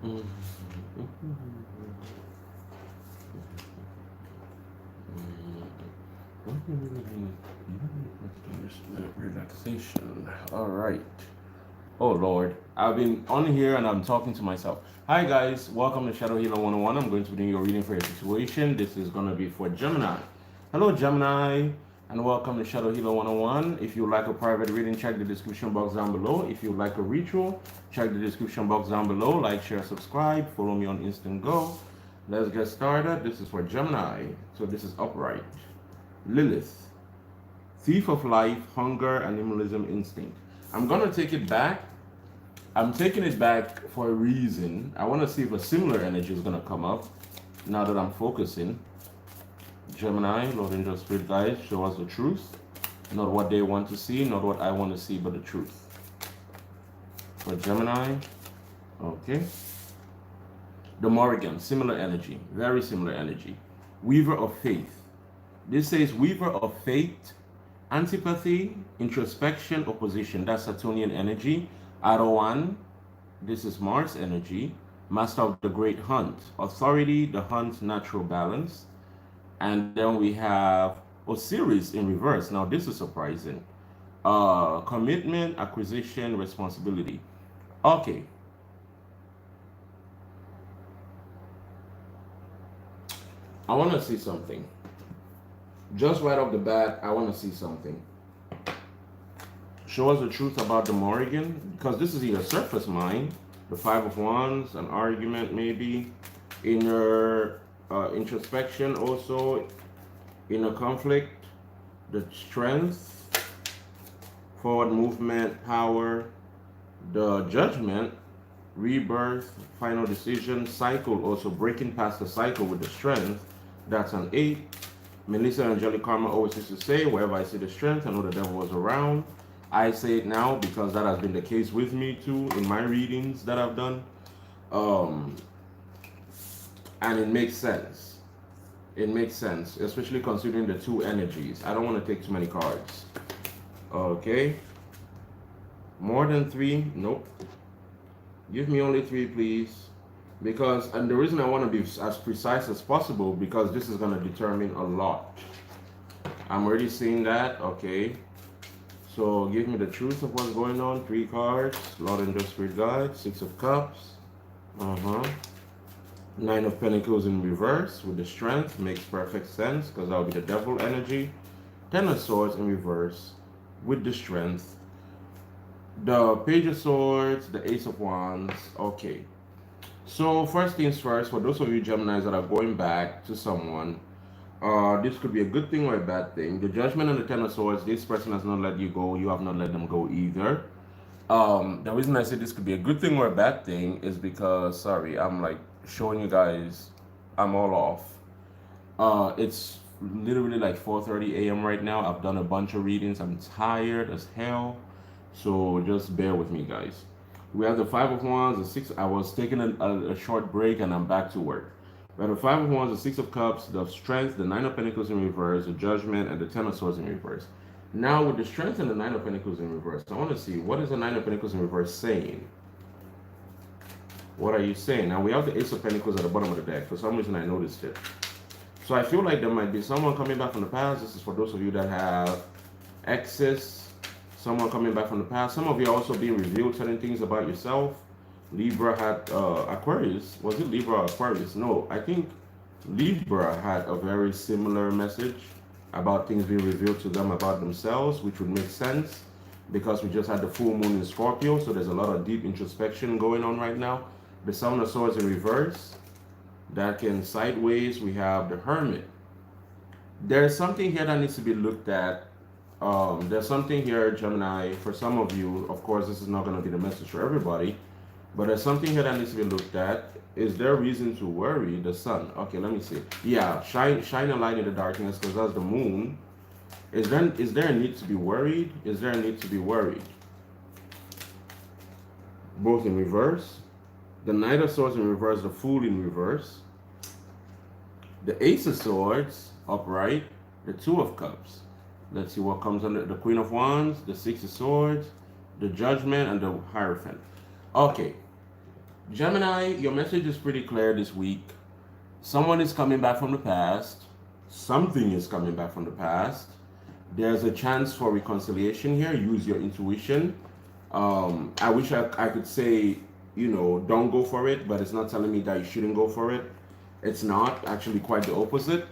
Mm. Relaxation. All right. Oh Lord, I've been on here and I'm talking to myself. Hi guys, welcome to Shadow Healer 101. I'm going to be doing your reading for your situation. This is going to be for Gemini. Hello Gemini, and welcome to Shadow Healer 101. If you like a private reading, check the description box down below. If you like a ritual, check the description box down below. Like, share, subscribe. Follow me on Instant Go. Let's get started. This is for Gemini. So this is upright. Lilith, thief of life, hunger, animalism instinct. I'm going to take it back. I'm taking it back for a reason. I want to see if a similar energy is going to come up now that I'm focusing. Gemini, Lord Angel Spirit Guides, show us the truth. Not what they want to see, not what I want to see, but the truth. For Gemini, okay. The Morrigan, similar energy, very similar energy. Weaver of faith. This says Weaver of faith, antipathy, introspection, opposition. That's Saturnian energy. Adawan, this is Mars energy. Master of the great hunt. Authority, the hunt, natural balance. And then we have Osiris in reverse. Now this is surprising. Commitment, acquisition, responsibility. Okay. I want to see something. Just right off the bat, I want to see something. Show us the truth about the Morrigan, because this is your surface mind. The Five of Wands, an argument maybe. Inner introspection also. Inner conflict. The strength. Forward movement, power. The judgment. Rebirth, final decision. Cycle also, breaking past the cycle with the strength. That's an 8. Melissa Angelic Karma always used to say, wherever I see the strength, I know the devil was around. I say it now because that has been the case with me too in my readings that I've done. And it makes sense. It makes sense, especially considering the two energies. I don't want to take too many cards. Okay. More than 3? Nope. Give me only 3, please. Because, and the reason I want to be as precise as possible, because this is going to determine a lot. I'm already seeing that. Okay. So give me the truth of what's going on. 3 cards. Lord and Spirit Guide. 6 of Cups. 9 of Pentacles in reverse with the strength. Makes perfect sense because that will be the devil energy. 10 of Swords in reverse with the strength. The Page of Swords. The Ace of Wands. Okay. So first things first, for those of you Geminis that are going back to someone, this could be a good thing or a bad thing. The Judgment and the Ten of Swords, this person has not let you go. You have not let them go either. The reason I say this could be a good thing or a bad thing is because, sorry, I'm like showing you guys I'm all off. It's literally like 4:30 a.m. right now. I've done a bunch of readings. I'm tired as hell. So just bear with me, guys. We have the Five of Wands, the 6. I was taking a short break and I'm back to work. We have the Five of Wands, the 6 of Cups, the Strength, the 9 of Pentacles in reverse, the Judgment, and the 10 of Swords in reverse. Now with the Strength and the 9 of Pentacles in reverse, I want to see, what is the 9 of Pentacles in reverse saying? What are you saying? Now we have the Ace of Pentacles at the bottom of the deck. For some reason I noticed it. So I feel like there might be someone coming back from the past. This is for those of you that have exes. Someone coming back from the past. Some of you are also being revealed certain things about yourself. Libra had Aquarius. Was it Libra or Aquarius? No, I think Libra had a very similar message about things being revealed to them about themselves, which would make sense because we just had the full moon in Scorpio, so there's a lot of deep introspection going on right now. The Seven of Swords in reverse. That can sideways. We have the Hermit. There's something here that needs to be looked at. There's something here, Gemini, for some of you. Of course, this is not going to be the message for everybody, but there's something here that needs to be looked at. Is there reason to worry? The sun. Okay, let me see. Yeah, shine a light in the darkness, because that's the moon. Is there a need to be worried? Is there a need to be worried? Both in reverse. The Knight of Swords in reverse, the Fool in reverse. The Ace of Swords upright. The Two of Cups. Let's see what comes under the Queen of Wands, the Six of Swords, the Judgment, and the Hierophant. Okay. Gemini, your message is pretty clear this week. Someone is coming back from the past. Something is coming back from the past. There's a chance for reconciliation here. Use your intuition. I wish I could say, don't go for it, but it's not telling me that you shouldn't go for it. It's not, actually quite the opposite.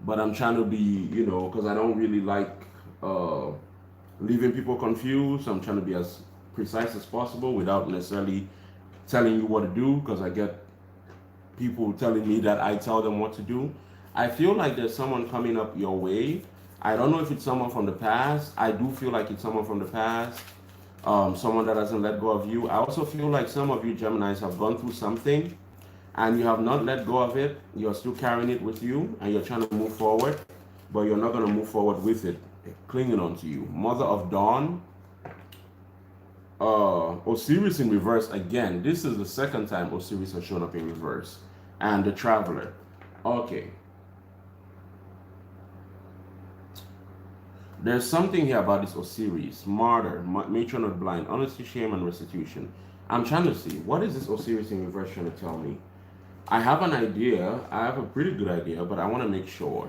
But I'm trying to be, because I don't really like leaving people confused. I'm trying to be as precise as possible without necessarily telling you what to do, because I get people telling me that I tell them what to do. I feel like there's someone coming up your way. I don't know if it's someone from the past. I do feel like it's someone from the past. Someone that hasn't let go of you. I also feel like some of you Geminis have gone through something and you have not let go of it. You're still carrying it with you and you're trying to move forward, but you're not going to move forward with it, clinging on to you. Mother of Dawn, Osiris in reverse again. This is the second time Osiris has shown up in reverse. And the Traveler. Okay. There's something here about this Osiris. Martyr, matron of blind, honesty, shame, and restitution. I'm trying to see, what is this Osiris in reverse trying to tell me? I have an idea. I have a pretty good idea, but I want to make sure.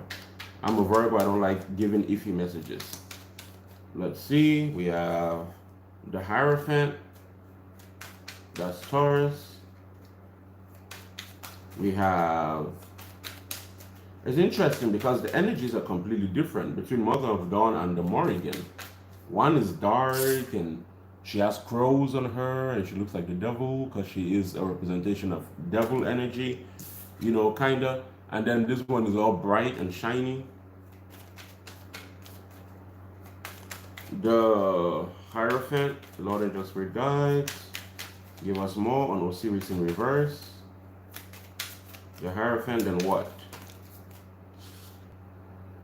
I'm a Virgo. I don't like giving iffy messages. Let's see. We have the Hierophant. That's Taurus. We have... It's interesting because the energies are completely different between Mother of Dawn and the Morrigan. One is dark and she has crows on her and she looks like the devil because she is a representation of devil energy, kind of. And then this one is all bright and shiny. The Hierophant, Lord Angel Spirit Guides, give us more on Osiris in reverse. The Hierophant, then what?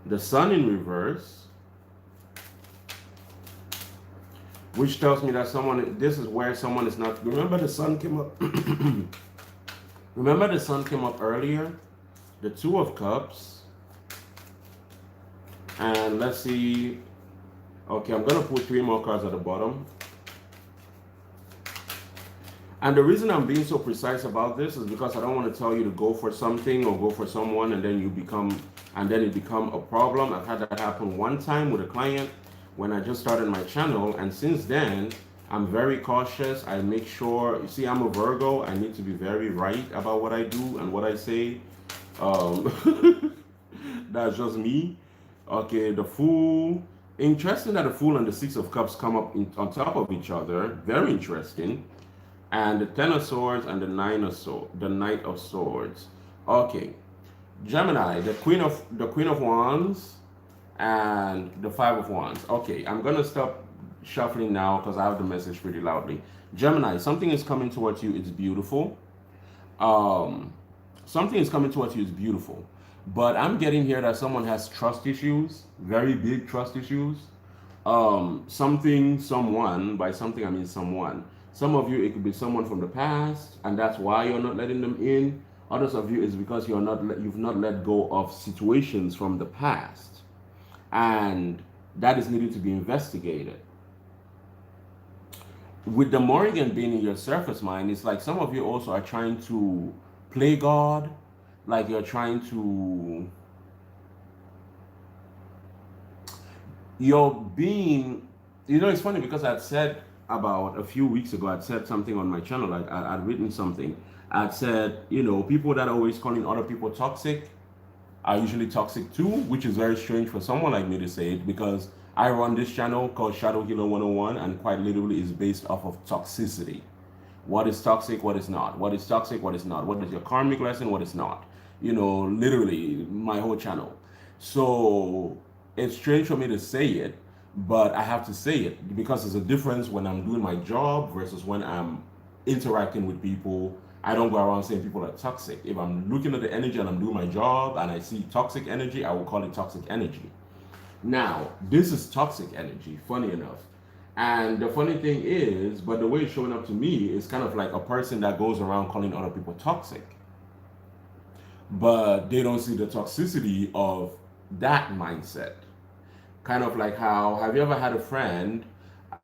The Sun in reverse, which tells me that this is where someone is not, remember the Sun came up, remember the Sun came up earlier, the Two of Cups, and let's see, okay, I'm going to put 3 more cards at the bottom. And the reason I'm being so precise about this is because I don't want to tell you to go for something or go for someone and then it become a problem. I've had that happen one time with a client when I just started my channel, and since then I'm very cautious. I make sure, you see, I'm a Virgo. I need to be very right about what I do and what I say. That's just me. Okay, the Fool. Interesting that the Fool and the Six of Cups come up on top of each other. Very interesting. And the Ten of Swords and the Knight of Swords. Okay, Gemini, the Queen of Wands and the Five of Wands. Okay, I'm gonna stop shuffling now because I have the message pretty loudly. Gemini, something is coming towards you. It's beautiful. Something is coming towards you. It's beautiful. But I'm getting here that someone has trust issues, very big trust issues. Someone, by something I mean someone. Some of you, it could be someone from the past, and that's why you're not letting them in. Others of you is because you've not let go of situations from the past, and that is needed to be investigated. With the Morrigan being in your surface mind, it's like some of you also are trying to play God, like you're trying to, it's funny because I'd said about a few weeks ago, I'd said something on my channel, I'd written something. I'd said, people that are always calling other people toxic are usually toxic too, which is very strange for someone like me to say it, because I run this channel called Shadow Healer 101, and quite literally is based off of toxicity. What is toxic, what is not? What is toxic, what is not? What is your karmic lesson, what is not? Literally my whole channel. So it's strange for me to say it, but I have to say it because there's a difference when I'm doing my job versus when I'm interacting with people. I don't go around saying people are toxic. If I'm looking at the energy and I'm doing my job and I see toxic energy, I will call it toxic energy. Now, this is toxic energy, funny enough. And the funny thing is, but the way it's showing up to me is kind of like a person that goes around calling other people toxic. But they don't see the toxicity of that mindset. Kind of like how, have you ever had a friend,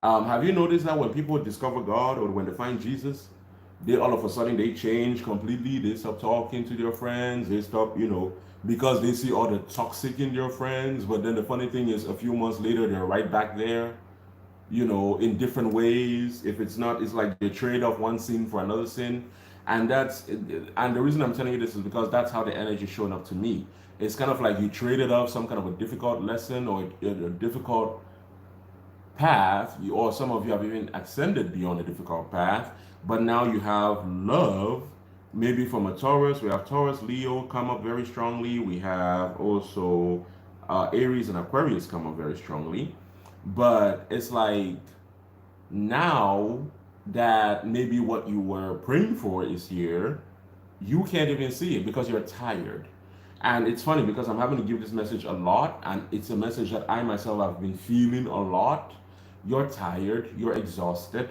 have you noticed that when people discover God or when they find Jesus, They all of a sudden they change completely. They stop talking to their friends. They stop, because they see all the toxic in their friends. But then the funny thing is, a few months later, they're right back there, in different ways. If it's not, it's like they trade off one sin for another sin. And the reason I'm telling you this is because that's how the energy is showing up to me. It's kind of like you traded off some kind of a difficult lesson or a difficult path, or some of you have even ascended beyond a difficult path, but now you have love, maybe from a Taurus. We have Taurus, Leo come up very strongly. We have also Aries and Aquarius come up very strongly. But it's like now that maybe what you were praying for is here, you can't even see it because you're tired. And it's funny because I'm having to give this message a lot, and it's a message that I myself have been feeling a lot. You're tired, you're exhausted,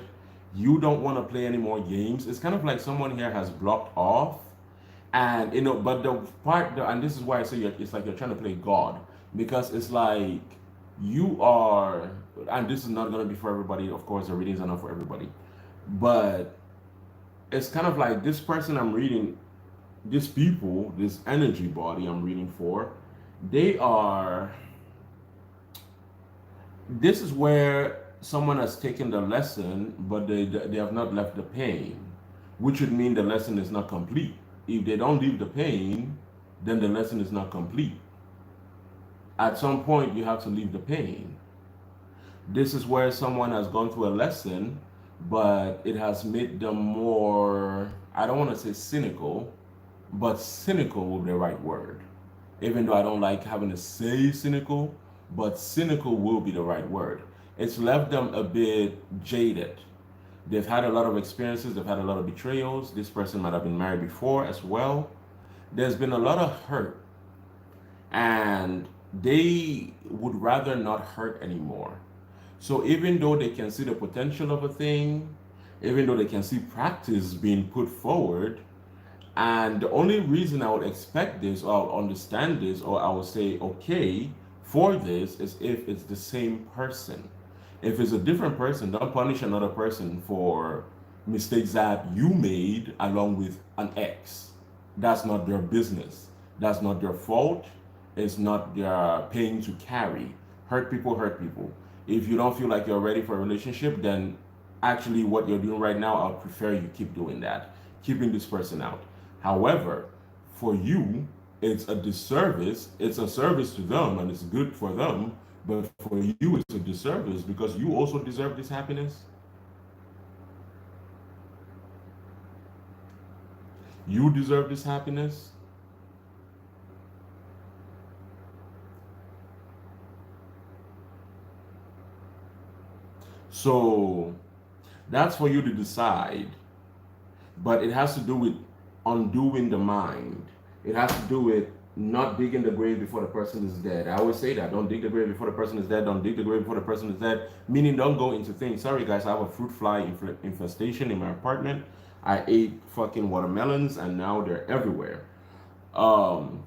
you don't want to play any more games. It's kind of like someone here has blocked off, and but and this is why I say it's like you're trying to play God, because it's like you are, and this is not going to be for everybody, of course, the readings are not for everybody, but it's kind of like this person I'm reading, this people, this energy body I'm reading for, they are, this is where someone has taken the lesson, but they have not left the pain, which would mean the lesson is not complete. If they don't leave the pain, then the lesson is not complete. At some point, you have to leave the pain. This is where someone has gone through a lesson, but it has made them more, I don't want to say cynical, but cynical will be the right word. Even though I don't like having to say cynical, but cynical will be the right word. It's left them a bit jaded. They've had a lot of experiences, they've had a lot of betrayals. This person might have been married before as well. There's been a lot of hurt, and they would rather not hurt anymore. So even though they can see the potential of a thing, even though they can see practice being put forward, and the only reason I would expect this or understand this, or I would say okay for this, is if it's the same person. If it's a different person, don't punish another person for mistakes that you made along with an ex. That's not their business. That's not their fault. It's not their pain to carry. Hurt people hurt people. If you don't feel like you're ready for a relationship, then actually what you're doing right now, I'll prefer you keep doing that, keeping this person out. However, for you, it's a disservice. It's a service to them and it's good for them. But for you, it's a disservice because you also deserve this happiness. You deserve this happiness. So that's for you to decide. But it has to do with undoing the mind. It has to do with not digging the grave before the person is dead. I always say that. Don't dig the grave before the person is dead. Don't dig the grave before the person is dead. Meaning don't go into things. Sorry guys, I have a fruit fly infestation in my apartment. I ate fucking watermelons and now they're everywhere. Um,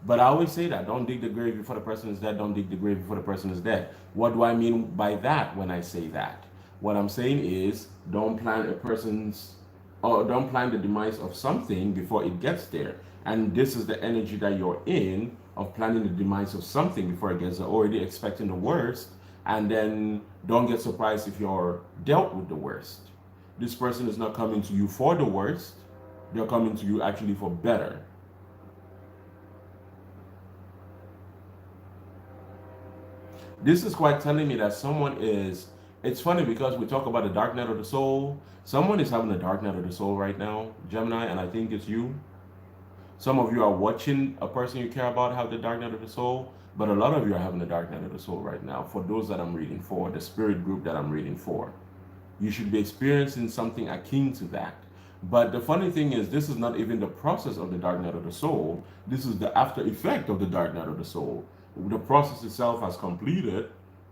but I always say that. Don't dig the grave before the person is dead. Don't dig the grave before the person is dead. What do I mean by that when I say that? What I'm saying is don't plan a person's, or don't plan the demise of something before it gets there. And this is the energy that you're in, of planning the demise of something before it gets there, already expecting the worst, and then don't get surprised if you're dealt with the worst. This person is not coming to you for the worst, they're coming to you actually for better. This is quite telling me that someone is, it's funny because we talk about the dark night of the soul. Someone is having a dark night of the soul right now, Gemini, and I think it's you. Some of you are watching a person you care about have the dark night of the soul, but a lot of you are having the dark night of the soul right now. For those that I'm reading for, the spirit group that I'm reading for, you should be experiencing something akin to that. But the funny thing is, this is not even the process of the dark night of the soul. This is the after effect of the dark night of the soul. The process itself has completed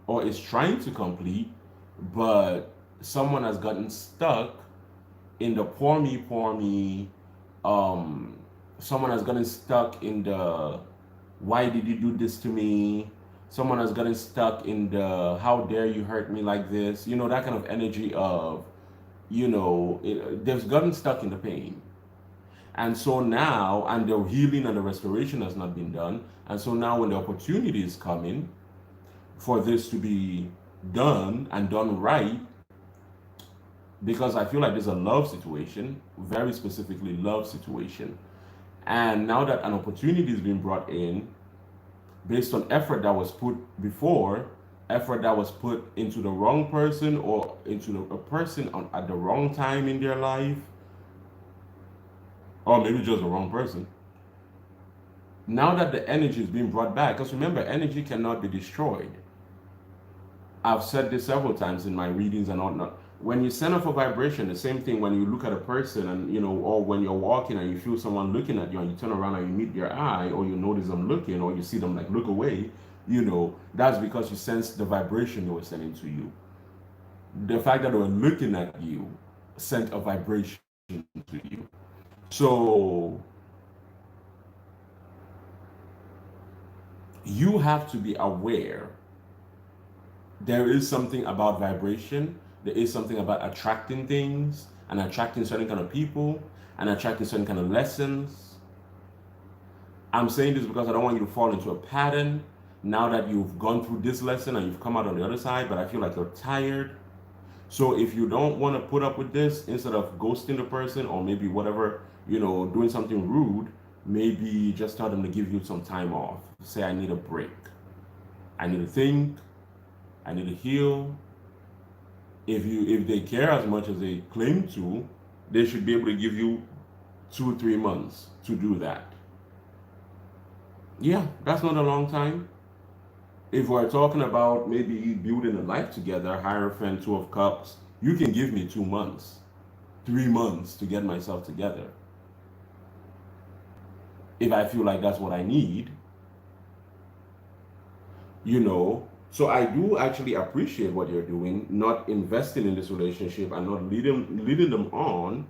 or is trying to complete, but someone has gotten stuck in the poor me. um Someone has gotten stuck in the why did you do this to me. Someone has gotten stuck in the how dare you hurt me like this, that kind of energy of they've gotten stuck in the pain. And so now, and the healing and the restoration has not been done. And so now, when the opportunity is coming for this to be done and done right, because I feel like there's a love situation, very specifically love situation. And now that an opportunity is being brought in based on effort that was put before, effort that was put into the wrong person or into a person at the wrong time in their life, or maybe just the wrong person. Now that the energy is being brought back, because remember, energy cannot be destroyed. I've said this several times in my readings and whatnot. When you send off a vibration, the same thing when you look at a person and, or when you're walking and you feel someone looking at you and you turn around and you meet their eye, or you notice them looking, or you see them like look away, that's because you sense the vibration they were sending to you. The fact that they were looking at you sent a vibration to you. So you have to be aware. There is something about vibration. There is something about attracting things and attracting certain kind of people and attracting certain kind of lessons. I'm saying this because I don't want you to fall into a pattern now that you've gone through this lesson and you've come out on the other side, but I feel like you're tired. So if you don't want to put up with this, instead of ghosting the person or maybe whatever, doing something rude, maybe just tell them to give you some time off. Say, I need a break. I need to think. I need to heal. If they care as much as they claim to, they should be able to give you 2 or 3 months to do that. Yeah, that's not a long time. If we're talking about maybe building a life together, Hierophant, 2 of Cups, you can give me 2 months, 3 months to get myself together. If I feel like that's what I need, So I do actually appreciate what you're doing, not investing in this relationship and not leading them on.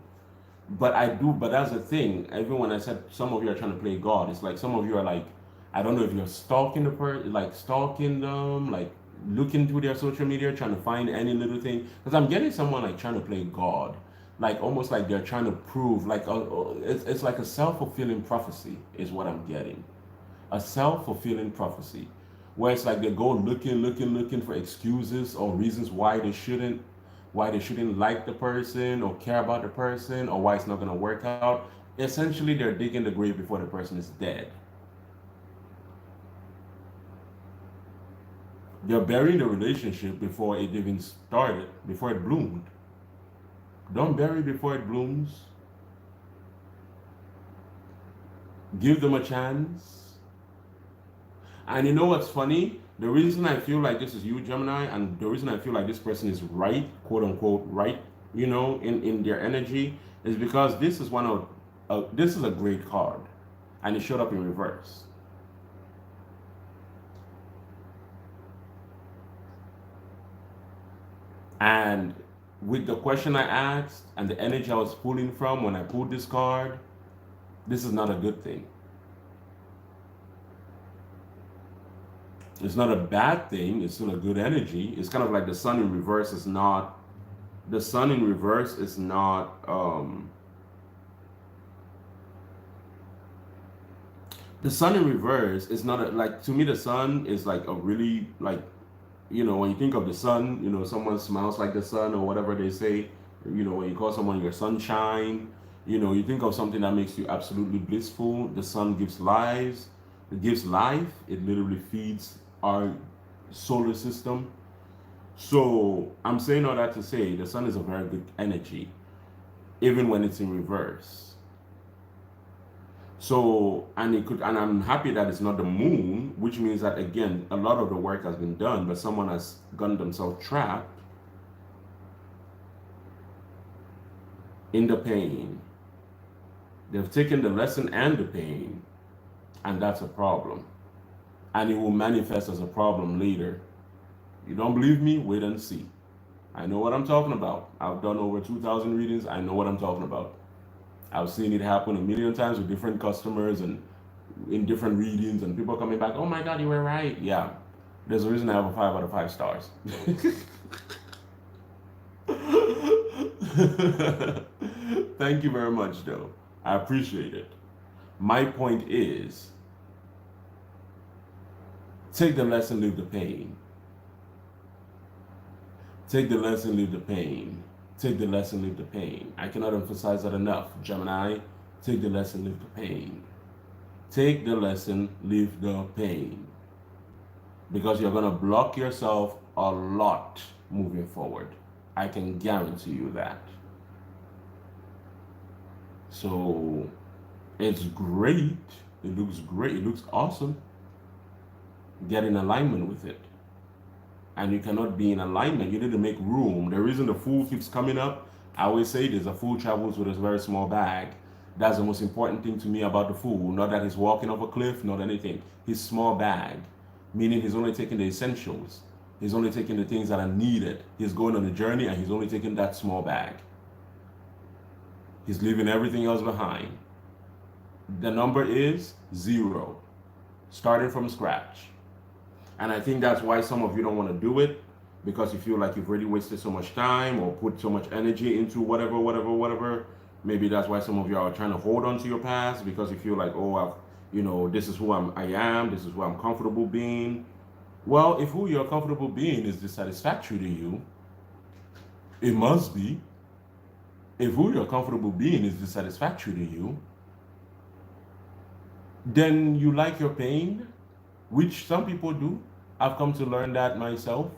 But that's the thing. Even when I said some of you are trying to play God, it's like some of you are like, I don't know if you're stalking the person, like stalking them, like looking through their social media, trying to find any little thing. Because I'm getting someone like trying to play God, like almost like they're trying to prove, like it's like a self-fulfilling prophecy is what I'm getting. A self-fulfilling prophecy where it's like they go looking for excuses or reasons why they shouldn't like the person or care about the person or why it's not going to work out. Essentially, they're digging the grave before the person is dead. They're burying the relationship before it even started, before it bloomed. Don't bury before it blooms. Give them a chance. And you know what's funny? The reason I feel like this is you, Gemini, and the reason I feel like this person is right, quote unquote, right, in their energy, is because this is this is a great card, and it showed up in reverse. And with the question I asked and the energy I was pulling from when I pulled this card, this is not a good thing. It's not a bad thing. It's still a good energy. It's kind of like the sun in reverse is not. The sun in reverse is not. The sun in reverse is not like, to me. The sun is like a really like, when you think of the sun, someone smiles like the sun or whatever they say. When you call someone your sunshine, you think of something that makes you absolutely blissful. The sun gives lives. It gives life. It literally feeds our solar system. So I'm saying all that to say the sun is a very good energy, even when it's in reverse. So, and I'm happy that it's not the moon, which means that again, a lot of the work has been done, but someone has gotten themselves trapped in the pain. They've taken the lesson and the pain, and that's a problem. And it will manifest as a problem later. You don't believe me? Wait and see. I know what I'm talking about. I've done over 2,000 readings. I know what I'm talking about. I've seen it happen a million times with different customers and in different readings, and people coming back, oh my God, you were right. Yeah, there's a reason I have a 5 out of 5 stars. Thank you very much, though. I appreciate it. My point is, take the lesson, leave the pain. Take the lesson, leave the pain. Take the lesson, leave the pain. I cannot emphasize that enough. Gemini, take the lesson, leave the pain. Take the lesson, leave the pain. Because you're going to block yourself a lot moving forward. I can guarantee you that. So it's great. It looks great. It looks awesome. Get in alignment with it. And you cannot be in alignment. You need to make room. The reason the fool keeps coming up, I always say this, a fool travels with a very small bag. That's the most important thing to me about the fool. Not that he's walking off a cliff, not anything. His small bag, meaning he's only taking the essentials. He's only taking the things that are needed. He's going on a journey and he's only taking that small bag. He's leaving everything else behind. The number is 0, starting from scratch. And I think that's why some of you don't want to do it, because you feel like you've already wasted so much time or put so much energy into whatever. Maybe that's why some of you are trying to hold on to your past, because you feel like, oh, this is who I am, this is who I'm comfortable being. Well, if who you're comfortable being is dissatisfactory to you, it must be. If who you're comfortable being is dissatisfactory to you, then you like your pain, which some people do. I've come to learn that myself.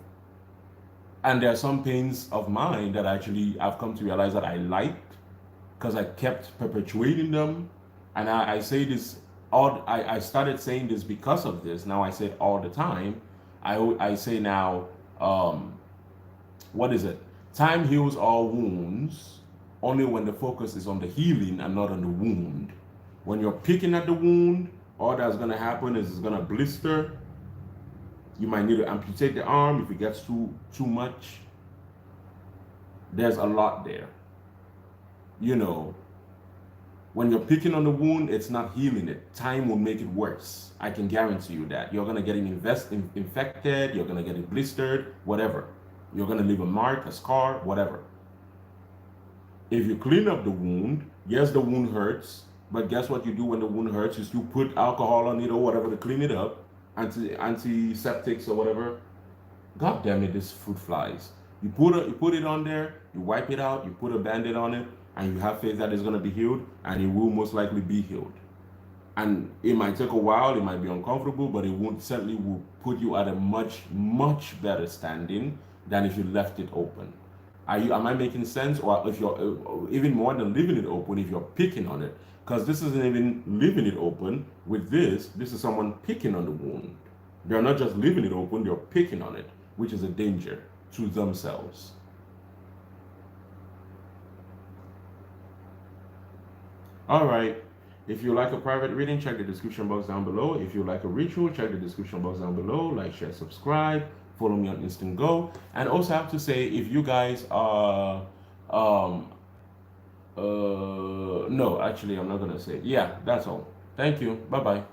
And there are some pains of mine that actually I've come to realize that I liked, because I kept perpetuating them. And I say this, I started saying this because of this. Now I say it all the time. I say now, what is it? Time heals all wounds, only when the focus is on the healing and not on the wound. When you're picking at the wound, all that's going to happen is it's going to blister. You might need to amputate the arm if it gets too much. There's a lot there. When you're picking on the wound, it's not healing it. Time will make it worse. I can guarantee you that. You're going to get it infected, you're going to get it blistered, whatever. You're going to leave a mark, a scar, whatever. If you clean up the wound, yes, the wound hurts, but guess what you do when the wound hurts is you put alcohol on it or whatever to clean it up, antiseptics or whatever. God damn it, this fruit flies. You put it on there, you wipe it out, you put a Band-Aid on it, and you have faith that it's going to be healed, and it will most likely be healed. And it might take a while, it might be uncomfortable, but it certainly will put you at a much, much better standing than if you left it open. Am I making sense? Or if you're even more than leaving it open, if you're picking on it, because this isn't even leaving it open. With this is someone picking on the wound. They're not just leaving it open, they're picking on it, which is a danger to themselves. All right. If you like a private reading, check the description box down below. If you like a ritual, check the description box down below. Like, share, subscribe. Follow me on Instant Go. And also have to say, if you guys are no, actually I'm not gonna say it. Yeah, that's all. Thank you. Bye bye.